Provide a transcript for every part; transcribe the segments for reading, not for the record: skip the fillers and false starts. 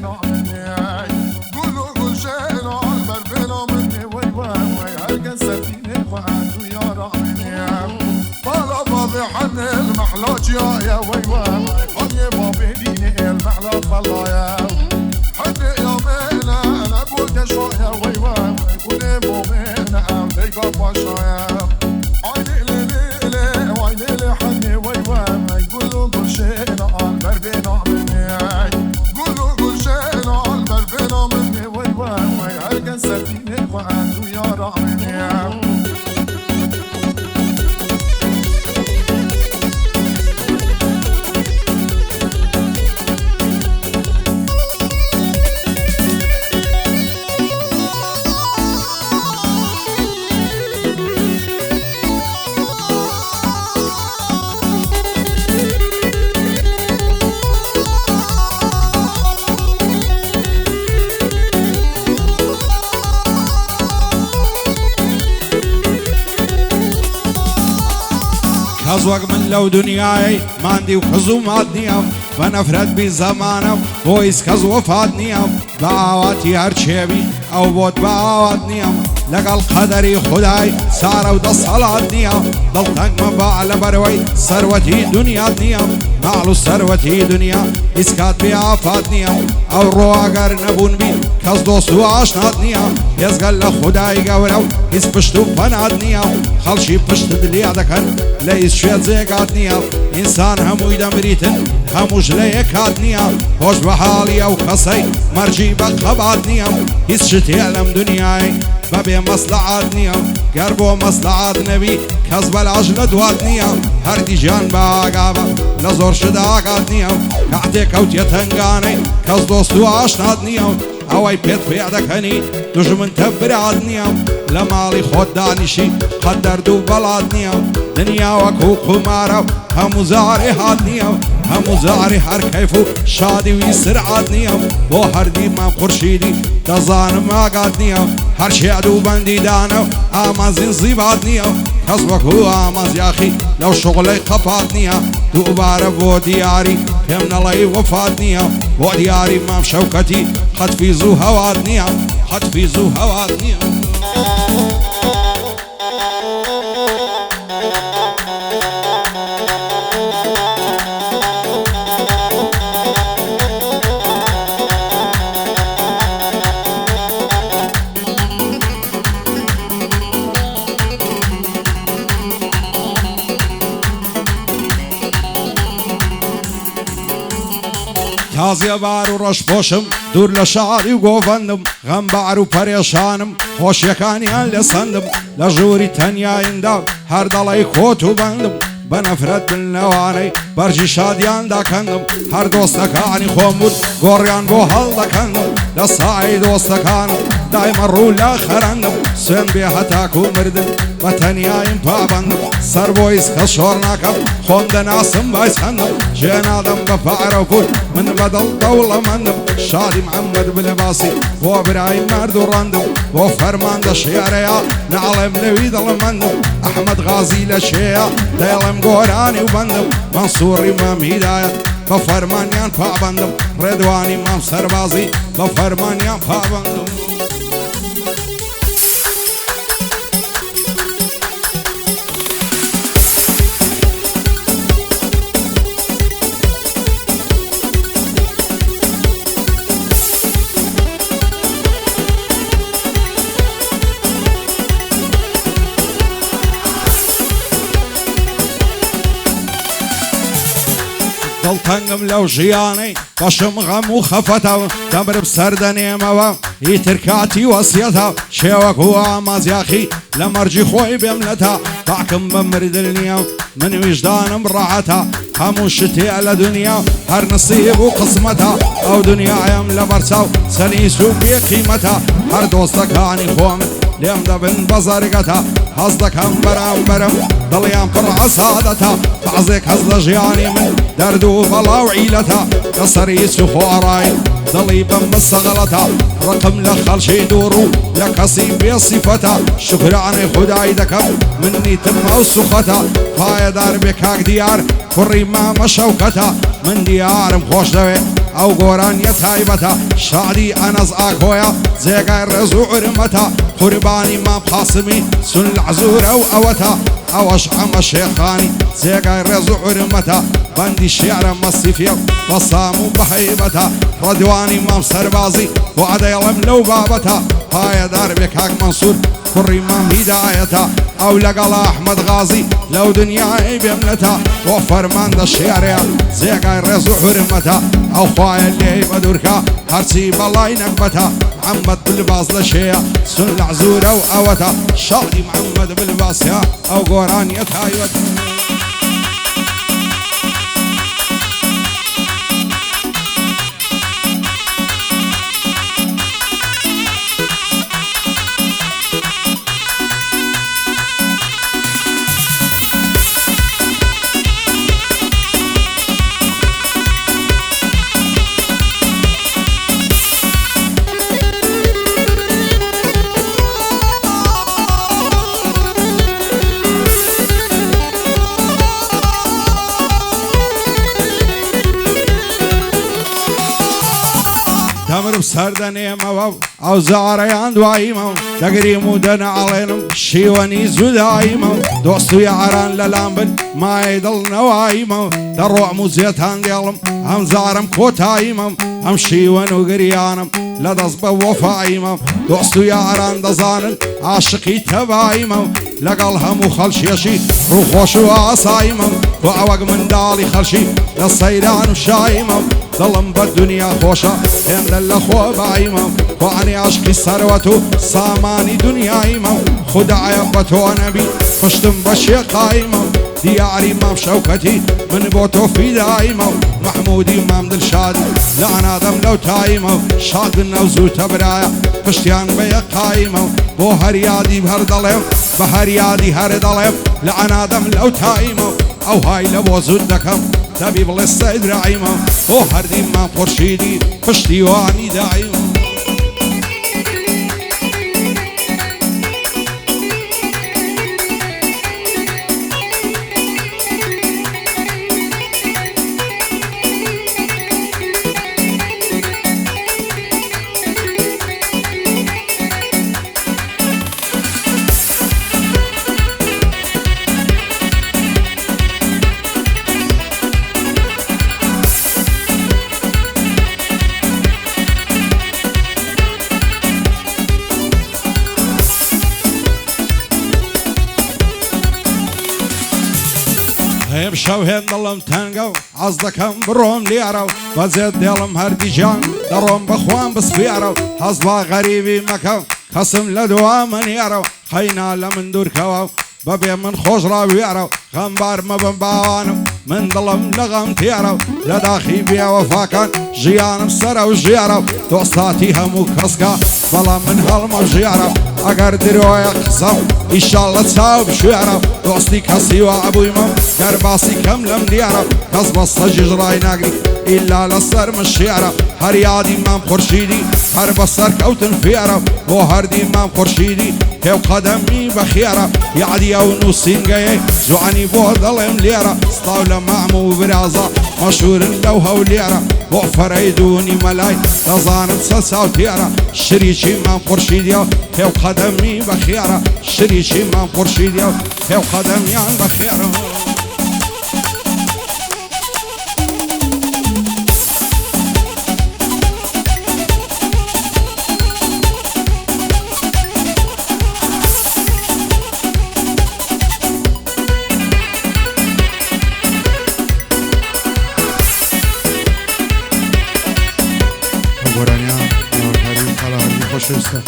شينا مني قولوا قول شينا البربنا مني وي وي وي هلقا سفينة وعدو يا رامني بالا بابي حن المحلاج يا وي وي فاني بابي ديني المحلا فلا يا حن يا مينا انا بوك شوية وي وي كوني مومينا او ديقا باشا عيني ليلي ليلي وعيني لي حني وي وي قولوا قول شينا البربنا مني قولوا قول شينا البربنا مني وي وي هلقا سفينة وعدو يا رامني كزوق من لو دنياي ما عندي وخزومات نيام بنفرد بزمانم بويس كزو وفات نيام بعواتي هرشيبي او بود بعوات نيام لقى القدري خداي سارة ودا الصلاة نيام ضلتك مباع على بروي ثروتي دنيا نيام معلو ثروتي دنيا اسكات بعافات نيام او رواقر نبون بي كز دوستو عاشنات نيام يزقل لخداي قورو اس پشتو فنات نيام خلشي پشت دليا دكن ليس شويت زيقات نيام انسان هموي دمريتن هموش ليكات نيام خوش بحالي او خصي مرجي بقبات نيام اس شتي علم دنياي ببي مصلحات نيام قربو مصلحات نبي كذب العجلة دوات نيام هردي جان باقابا لزور شداقات نيام كعتي كوت يتنقاني كز دوستو عاشنات نيام اوي بيت بيعدك هني دجمن تبرعات نيام لمالي خود دانشي قدر دو بلاد نيام دنيا وكو قمارو همو زاري هات نيام همو زاري هر كيفو شادي ويسرعات نيام بو هردي ما خورشيدي دزان ما قاد نيام هر شعدو بندي دانو آمازين زيبات نيام كسبك هو آماز ياخي لو شغلي خفات نيام دوباره بو دياري كمنا الله وفات نيام بو دياري مام شوكتي قد في زو هوات نيام قد في زو هوات نيام تازه بارو روش پوشم دور لشعری و گوفندم غم بارو پریشانم خوش یکانیان لسندم لجوری تنیایندم هر دلای خوتو بندم بنفرد بالنواني برجي شاديان دا كندم هر دوستكاني خومود قريان بو هل دا كندم لصاعي دوستكانم دايما رولا خرندم سن بيها تاكو مردم بتنياين بابندم سر بويس كشورناكم خوند ناسم بايس خندم جين آدم بفعرو كل من بدل دولة مندم شادي محمد بلباسي بو برايم مردو رندم بو فرمان دا شياريا نعلم نويد المندم احمد غازي لشيا دايلم قوراني وبندم منصور امام هداية بفرمانيان بابندم رضوان امام سربازي بفرمانيان بابندم ضلتنقم لو جياني بشم غم وخفتها دمر بسردني موا يتركاتي وصيتها شوك هو مازياخي لمرجي خوي بملتها طعكم بمرد النيا من وجدان مرعتها خموشتي على دنيا هر نصيب وقسمتها او دنيا يم لبرساو سنيسو بقيمتها هر دوستك هاني خومت ليم دبن بزرقتها حصدك هم برام برم ضليان فرع سادتها بعزك هزل جياني من دردو بلا وعيلتها قصريس وخوراي ضليبا مسغلتها رقم لخل شي دورو لكسيب بصفتها شكر عن خداي دكم مني تم وسختها فاي دار بكاك ديار فري ما مشوكتها من ديار مخوش دوي ئەو گۆرانیە تایبەتە شادی ئەنەز ئاکۆیە جێگای ڕێز و عورمەتە قوربانی مام قاسمی سون العزورە و ئەوەتە ئەوەش ئەمە شێخانی جێگای ڕێز و عورمەتە بەندی شێعرە مەسیفیە بەسام و بەهەیبەتە ڕەدوانی مام سەربازی وعدەیەڵم لەو بابەتە پایەدار بێ کاک مەنسوور کوڕی مام هیدایەتە ئەو لەگەڵ ئەحمەد غازی لەو دنیای بێمنەتە بۆ فەرماندە شێعرەیە جێگای ڕێز و حورمەتە ئەو خوایە لێی بەدورکە هەرچی بەڵای نەکبەتە محەممەد بلباز لە شێیە سون لە عزورە و ئەوەتە شادی محەممەد بلباسیە ئەو گۆرانیە تایبەتە دەمرم سەردەنێمەوە ئەو زارەیان دواییمە دەگریم و دەنەعەڵێنم شیوەنی زوداییمە دۆست و یاران لەلام بن مای دڵنەواییمە دەڕۆم و زێتان دێڵم ئەم زارم کۆتاییمە ئەم شیوەن و گریانم لە دەست بە وەفاییمە دۆست و یاران دەزانن عاشقی تەباییمە لەگەڵ هەموو خەڵشێشی ڕووخۆش و ئاساییمە و ئەوەک منداڵی خەڵشی لە سەیران و شاییمە دڵم بە دنیا خۆشە هێندە لە خۆباییمە وانی عاشقی سەروەت و سامانی دنیاییمە خودایە بە تۆ نەبی پشتم بە شێقاییمە دیاری مام شەوکەتی من بۆ تۆ فیداییمە محمودی مام دڵشادی لە ئەنادەم لەو تاییمە شادن نەوزوو تەبرایە پشتیان بە یەقاییمە بۆ هەریادی هەر دەڵێم بە هەریادی هەر دەڵێم لە ئەنادەم لەو تاییمە ئەو های لە بۆ زود دەکەم دەبی بڵێ سەیدراییمە بۆ هەردی مام خورشیدی پشتیوانی داییمە شەو هێن دڵم تەنگە و ئەز دەکەم بڕۆم لێرە و بەجێت دێڵم هەردیجان دەڕۆم بەخوام بسپێرە و هەز با غەریبی مەکە کەسم لە دوا منێرە و خەینا لە من دوورکەوە و بەبێ من خۆش ڕاوێرە و غەمبار مەبم باوانم من دڵم لە غەم تێرە و لە داخی بێوەفاکان ژیانم سەرە و ژێرە و دۆستاتی هەموو کەسکە بەڵام من هەڵمە ژێرە ئەگەر درۆیە قسەم ئیشاڵڵە چاو بشوێرە دۆستی کەسی وا ئەبوویمە دەرباسی کەم لەم دیارە کەس بە سەجیش ڕای ناگری ئیلا لەسەر من شێرە هەر یادی مام خورشیدی هەر بەسەر کەوتن فێرە بۆ هەردی مام خورشیدی پێو قەدەمی بەخێرە یادی ئەو نووسینگەیە جوانی بۆ دەڵێم لێرە ستاو لە مام و برازە مەشهورن لەو هەولێرە بۆ فەرەیدونی مەلای دەزانم چە چاو تێرە شریکی مام خورشیدیە پێو قەدەمی بەخێرە شریکی مام خورشیدیە پێو قەدەمیان بەخێرە خوشویستە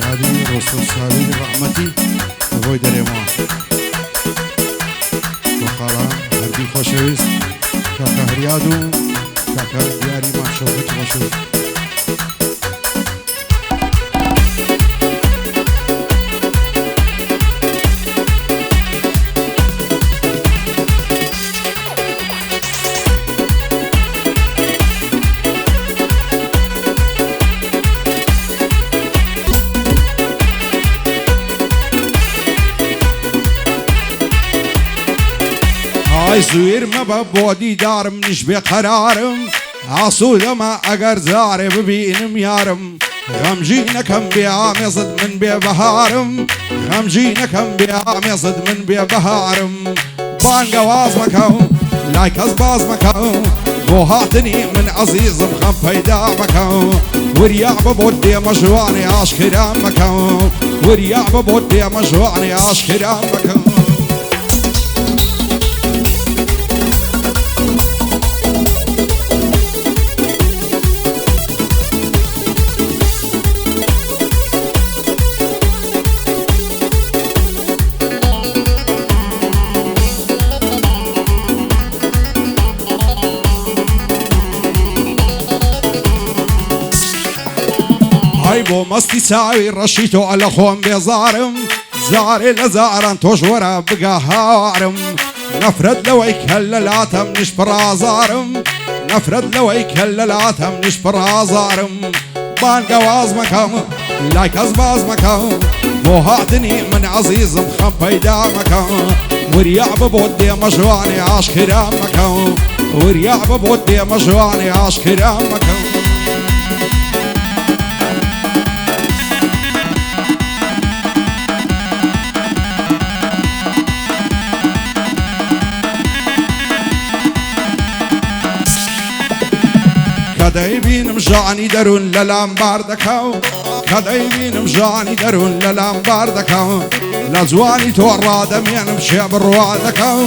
هادی ڕۆستە ساڵی ڕەحمەتی بۆی دەرێمەوە بۆ خاڵە هەردی خۆشەویست کاکە هەریاد و کاکە دیاری ماشەوقەت خۆشەویست زویر مەبە بۆ دیدارم نیش بێ قەرارم ئاسوودەمە ئەگەر جارێ ببینم یارم غەمژینەکەم بێئامێزت من بێبەهارم غەمژینەکەم بێئامێزت من بێبەهارم بانگە واز مەکەو لای کەس باز مەکەو بۆ هاتنی من عەزیزم خەم پەیدا مەکەو وریا بە بۆ دێمە ژوانی ئاشکرا مەکەو وریا بە بۆ دێمە ژوانی ئاشکرا مەکەو بۆ مەستی چاوی ڕەشی تۆ لە خۆم بێزارم زارێ لە زاران تۆش وەرە بگە هاوارم نەفرەت لەوەی کە لە لاتەم نیش پڕازارم نەفرەت لەوەی کە لە لاتەم نیش پڕازارم بانگە واز مەکەم لای کەس باز مەکەم بۆ هاتنی من عەزیزم خەم پەیدا مەکەم وریا بە بۆ دێمە ژوانی ئاشکرا مەکەم وریا بە بۆ دێمە ژوانی ئاشکرا مەکەم کەدەیبینم ژانی دەروون لە لامبار دەکەو کەدەیبینم ژانی دەروون لە لامبار دەکەو لە جوانی تۆ ڕادەمێنم شێ بڕوا دەکەو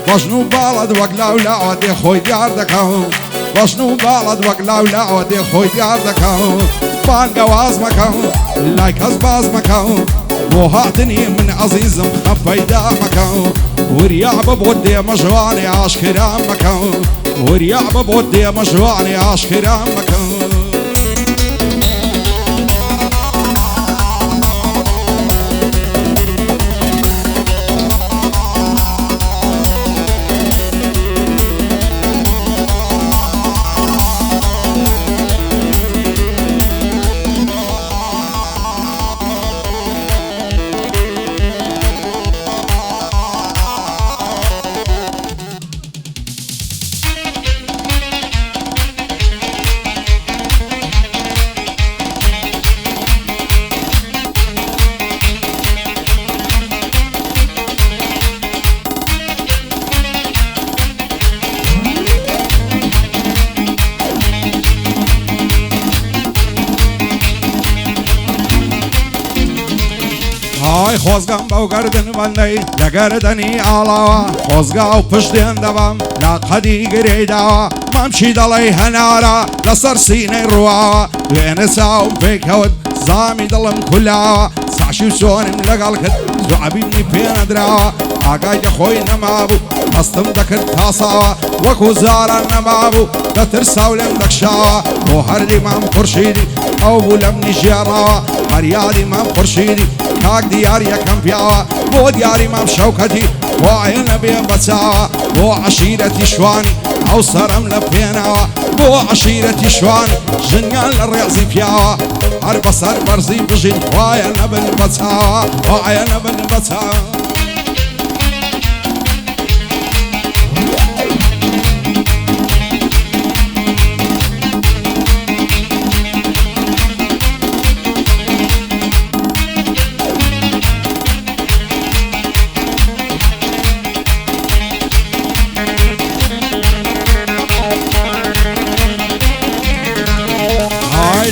بەژن و باڵت وەک لاولاوە دێ خۆی دیار دەکەو بەژن و باڵت وەک لاولاوە دێ خۆی دیار دەکەو بانگە واز مەکەو لای کەس باز مەکەو بۆ هاتنی من عەزیزم خەم پەیدا مەکەو وریا بە بۆ دێمە ژوانی ئاشکرا مەکەو وریا بە بۆ دێمە ژوانی ئاشکرا مەکەو ئای خۆزگەم بەو گەردن بەندەی لە گەردەنی ئاڵاوە خۆزگا و پشتێن دەبم لە قەدی گرەی داوە مامچی دەڵێی هەنارە لەسەر سینەی ڕواوە دوێنە چاوم پێکەوت زامی دڵم کولاوە ساشی و چۆنم لەگەڵ کرد دوعەبیبنی پێ نەدراوە ئاگای دەخۆی نەمابوو هەستم دەکرد تاساوە وەکو زاران نەمابوو دەترسا و لێم دەکشاوە بۆ هەردی مام خورشیدی ئەو بوو لەم نیژێڕاوە هەریادی مام خورشیدی کاک دیار یەکەم پیاوە بۆ دیاری مام شەوکەتی وایە نەبێ بەچاوە بۆ عەشیرەتی شوانی ئەو سەرم لە پێناوە بۆ عەشیرەتی شوانی ژنیان لە ڕێزی پیاوە هەر بەسەر بەرزی بژین وایە نەبن بەچاوە وایە نەبن بەچاوە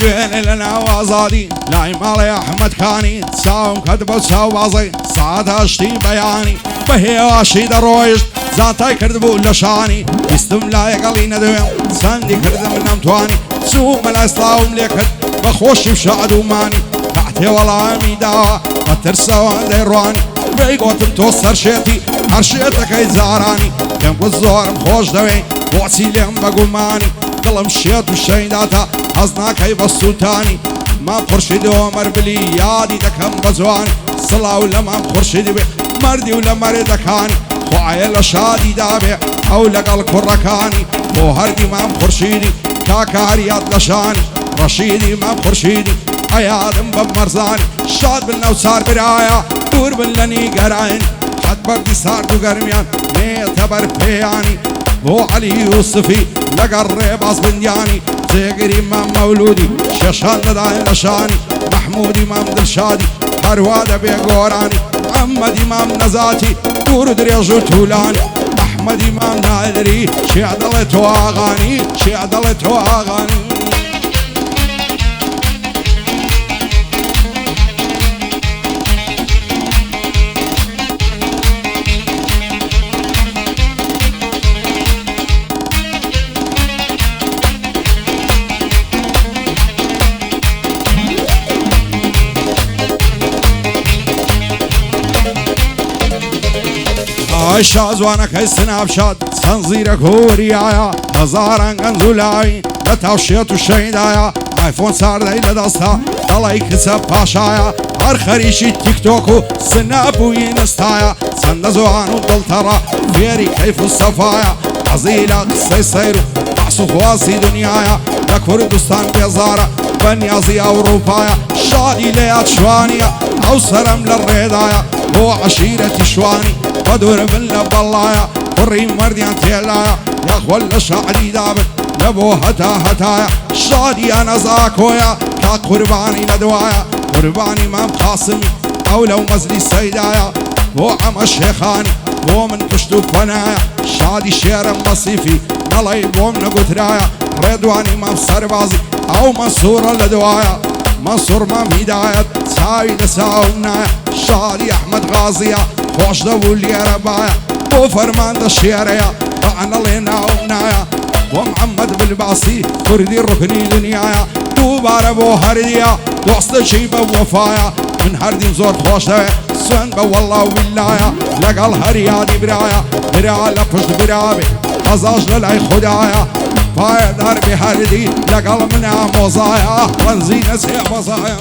دوێنێ لە ناو ئازادی لای ماڵی ئەحمەدکانی چاوم کەت بە چاو بازەی ساعت هەشتی بەیانی بە هێواشی دەڕۆیشت زاتای کردبوو لە شانی بیستم لایەگەڵی نەدەوێم چەندی کردم نەمتوانی چوومە لای سڵاوم لێ کرد بە خۆشی و شادومانی کاتێ وەڵامی داوە بە ترسەوە دەیڕوانی بێی گۆتم تۆ سەرشێتی هەر شێتەکەی جارانی پێم گوت زۆرم خۆش دەوێ بۆچی لێم بە گومانی دڵم شێت و شەیداتە هەز ناکەی بە سووتانی مام خورشیدی و مەربلی یادی دەکەم بە جوانی سڵاو لە مام خورشیدی بێ مەردی و لە مەرێدەکانی خوایە لە شادی دابێ ئەو لەگەڵ کوڕەکانی بۆ هەردی مام خورشیدی کاکاریات لە شانی ڕەشیدی مام خورشیدی ئەیادم بە مەرزانی شاد بن لەو چار برایە دوور بن لە نیگەراین حەد بەردی سارد و گەرمیان نێتە بەر پێیانی بۆ عەلی یوسفی لقى الريباس بندياني زيقري إمام مولودي شاشان داين لشاني محمود إمام دلشادي هروادة بيقوراني محمد إمام نزاتي دور دريجو تولاني أحمد إمام نادري شي عدلته أغاني شي عدلته أغاني عشاز وانا كيسنا بشاد سنزيرك هو ريايا هزاران قنزولاي لتوشيت الشهيدايا ايفون صار ليلة دستا دلاي كسب باشايا هرخريشي تيك توكو سنابو ينستايا سندزوانو دلترا فيري كيف الصفايا عزيلا قصي سيرو بعصو خواسي دنيايا لكردستان بيزارة بنيازي اوروبايا شادي ليات شوانيا او سرم للريدايا هو عشيرتي شواني بدور بالله بالله وري مرديان تيلايا يا اخوال الشعري دابت لبو هتايا شادي انا زاكويا كا قرباني ندوايا قرباني مام قاسمي او لو مزلي سيدايا هو عم الشيخاني هو من تشتو بنايا شادي شير مصيفي نلاي بوم نقترايا رضواني مام سربازي او منصور لدوايا منصور مام هداية ساوي لساونا شادي احمد غازية خوش دولي ربايا بو فرمان دا الشيريا طعنا لنا ونايا ومحمد بالباصي كردي الركني دنيايا دوبار بو هرديا دوست شيبة وفايا من هردي زور خوش دا سن والله وبالله لقال هريادي برايا برا لفشت برابي خزاج للاي خدايا باي دار بهردي لقال منا موزايا رنزين سيا بصايا